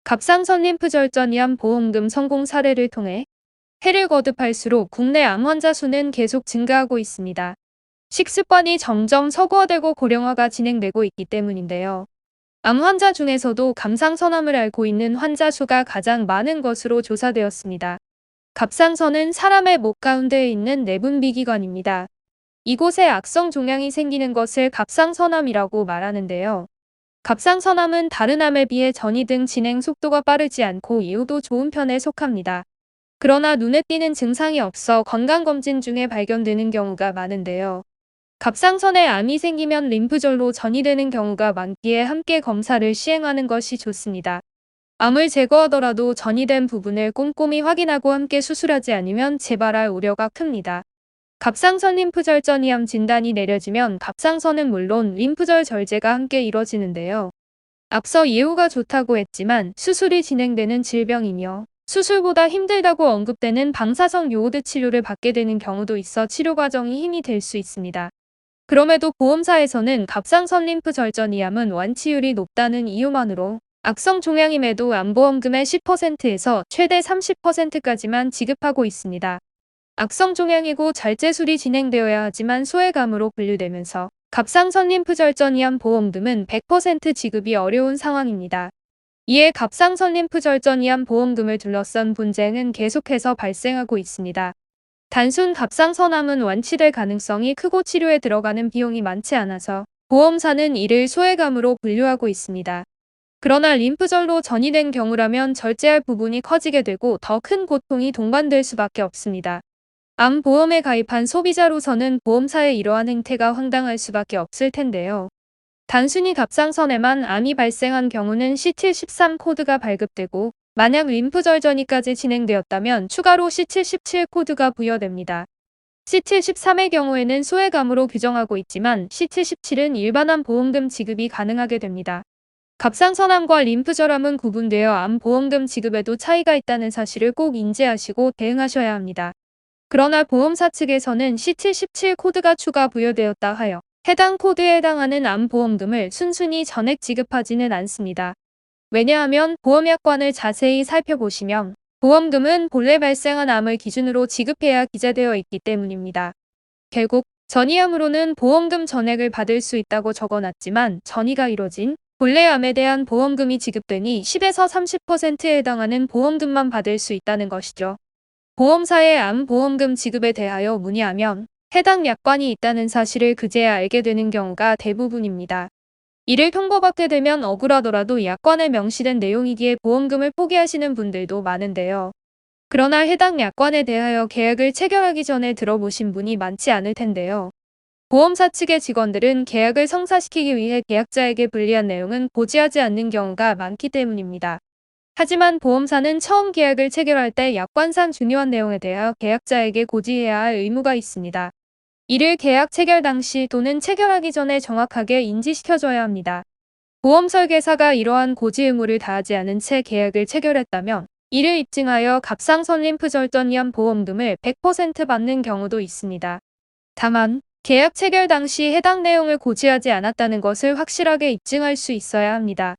갑상선 림프절전이암 보험금 성공 사례를 통해 해를 거듭할수록 국내 암 환자 수는 계속 증가하고 있습니다. 식습관이 점점 서구화되고 고령화가 진행되고 있기 때문인데요. 암 환자 중에서도 갑상선암을 앓고 있는 환자 수가 가장 많은 것으로 조사되었습니다. 갑상선은 사람의 목 가운데에 있는 내분비기관입니다. 이곳에 악성 종양이 생기는 것을 갑상선암이라고 말하는데요. 갑상선암은 다른 암에 비해 전이 등 진행 속도가 빠르지 않고 이후도 좋은 편에 속합니다. 그러나 눈에 띄는 증상이 없어 건강검진 중에 발견되는 경우가 많은데요. 갑상선에 암이 생기면 림프절로 전이되는 경우가 많기에 함께 검사를 시행하는 것이 좋습니다. 암을 제거하더라도 전이된 부분을 꼼꼼히 확인하고 함께 수술하지 않으면 재발할 우려가 큽니다. 갑상선 림프절전이암 진단이 내려지면 갑상선은 물론 림프절 절제가 함께 이뤄지는데요. 앞서 예후가 좋다고 했지만 수술이 진행되는 질병이며 수술보다 힘들다고 언급되는 방사성 요오드 치료를 받게 되는 경우도 있어 치료 과정이 힘이 될 수 있습니다. 그럼에도 보험사에서는 갑상선 림프절전이암은 완치율이 높다는 이유만으로 악성 종양임에도 암보험금의 10%에서 최대 30%까지만 지급하고 있습니다. 악성 종양이고 절제술이 진행되어야 하지만 소외감으로 분류되면서 갑상선 림프절전이암 보험금은 100% 지급이 어려운 상황입니다. 이에 갑상선 림프절전이암 보험금을 둘러싼 분쟁은 계속해서 발생하고 있습니다. 단순 갑상선암은 완치될 가능성이 크고 치료에 들어가는 비용이 많지 않아서 보험사는 이를 소외감으로 분류하고 있습니다. 그러나 림프절로 전이된 경우라면 절제할 부분이 커지게 되고 더 큰 고통이 동반될 수밖에 없습니다. 암 보험에 가입한 소비자로서는 보험사의 이러한 행태가 황당할 수밖에 없을 텐데요. 단순히 갑상선에만 암이 발생한 경우는 C713 코드가 발급되고 만약 림프절 전이까지 진행되었다면 추가로 C717 코드가 부여됩니다. C713의 경우에는 소외감으로 규정하고 있지만 C717은 일반암 보험금 지급이 가능하게 됩니다. 갑상선암과 림프절암은 구분되어 암 보험금 지급에도 차이가 있다는 사실을 꼭 인지하시고 대응하셔야 합니다. 그러나 보험사 측에서는 C717 코드가 추가 부여되었다 하여 해당 코드에 해당하는 암 보험금을 순순히 전액 지급하지는 않습니다. 왜냐하면 보험약관을 자세히 살펴보시면 보험금은 본래 발생한 암을 기준으로 지급해야 기재되어 있기 때문입니다. 결국 전이암으로는 보험금 전액을 받을 수 있다고 적어놨지만 전이가 이뤄진 본래 암에 대한 보험금이 지급되니 10에서 30%에 해당하는 보험금만 받을 수 있다는 것이죠. 보험사의 암 보험금 지급에 대하여 문의하면 해당 약관이 있다는 사실을 그제야 알게 되는 경우가 대부분입니다. 이를 통보받게 되면 억울하더라도 약관에 명시된 내용이기에 보험금을 포기하시는 분들도 많은데요. 그러나 해당 약관에 대하여 계약을 체결하기 전에 들어보신 분이 많지 않을 텐데요. 보험사 측의 직원들은 계약을 성사시키기 위해 계약자에게 불리한 내용은 고지하지 않는 경우가 많기 때문입니다. 하지만 보험사는 처음 계약을 체결할 때 약관상 중요한 내용에 대하여 계약자에게 고지해야 할 의무가 있습니다. 이를 계약 체결 당시 또는 체결하기 전에 정확하게 인지시켜줘야 합니다. 보험 설계사가 이러한 고지 의무를 다하지 않은 채 계약을 체결했다면 이를 입증하여 갑상선 림프절전이암 보험금을 100% 받는 경우도 있습니다. 다만 계약 체결 당시 해당 내용을 고지하지 않았다는 것을 확실하게 입증할 수 있어야 합니다.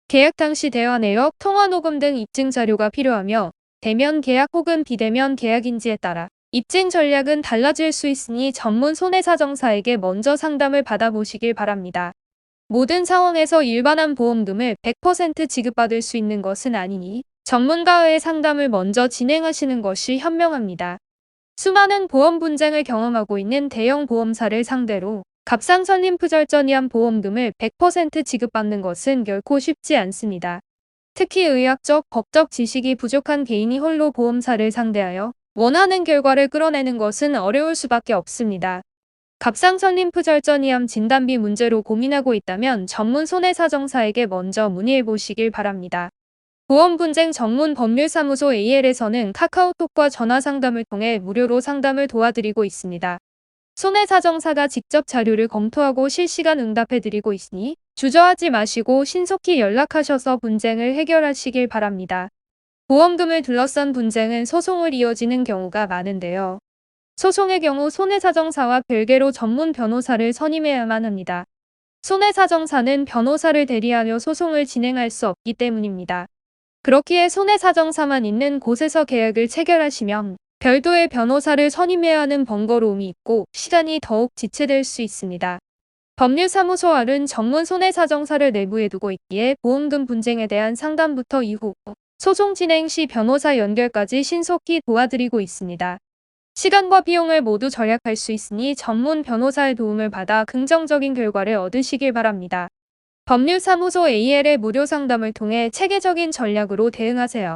계약 당시 대화 내역, 통화 녹음 등 입증 자료가 필요하며 대면 계약 혹은 비대면 계약인지에 따라 입증 전략은 달라질 수 있으니 전문 손해사정사에게 먼저 상담을 받아보시길 바랍니다. 모든 상황에서 일반암 보험금을 100% 지급받을 수 있는 것은 아니니 전문가의 상담을 먼저 진행하시는 것이 현명합니다. 수많은 보험 분쟁을 경험하고 있는 대형 보험사를 상대로 갑상선 림프절전이암 보험금을 100% 지급받는 것은 결코 쉽지 않습니다. 특히 의학적, 법적 지식이 부족한 개인이 홀로 보험사를 상대하여 원하는 결과를 끌어내는 것은 어려울 수밖에 없습니다. 갑상선 림프절전이암 진단비 문제로 고민하고 있다면 전문 손해사정사에게 먼저 문의해 보시길 바랍니다. 보험 분쟁 전문 법률사무소 AL에서는 카카오톡과 전화 상담을 통해 무료로 상담을 도와드리고 있습니다. 손해사정사가 직접 자료를 검토하고 실시간 응답해드리고 있으니 주저하지 마시고 신속히 연락하셔서 분쟁을 해결하시길 바랍니다. 보험금을 둘러싼 분쟁은 소송을 이어지는 경우가 많은데요. 소송의 경우 손해사정사와 별개로 전문 변호사를 선임해야만 합니다. 손해사정사는 변호사를 대리하며 소송을 진행할 수 없기 때문입니다. 그렇기에 손해사정사만 있는 곳에서 계약을 체결하시면 별도의 변호사를 선임해야 하는 번거로움이 있고 시간이 더욱 지체될 수 있습니다. 법률사무소 R은 전문 손해사정사를 내부에 두고 있기에 보험금 분쟁에 대한 상담부터 이후 소송 진행 시 변호사 연결까지 신속히 도와드리고 있습니다. 시간과 비용을 모두 절약할 수 있으니 전문 변호사의 도움을 받아 긍정적인 결과를 얻으시길 바랍니다. 법률사무소 AL의 무료 상담을 통해 체계적인 전략으로 대응하세요.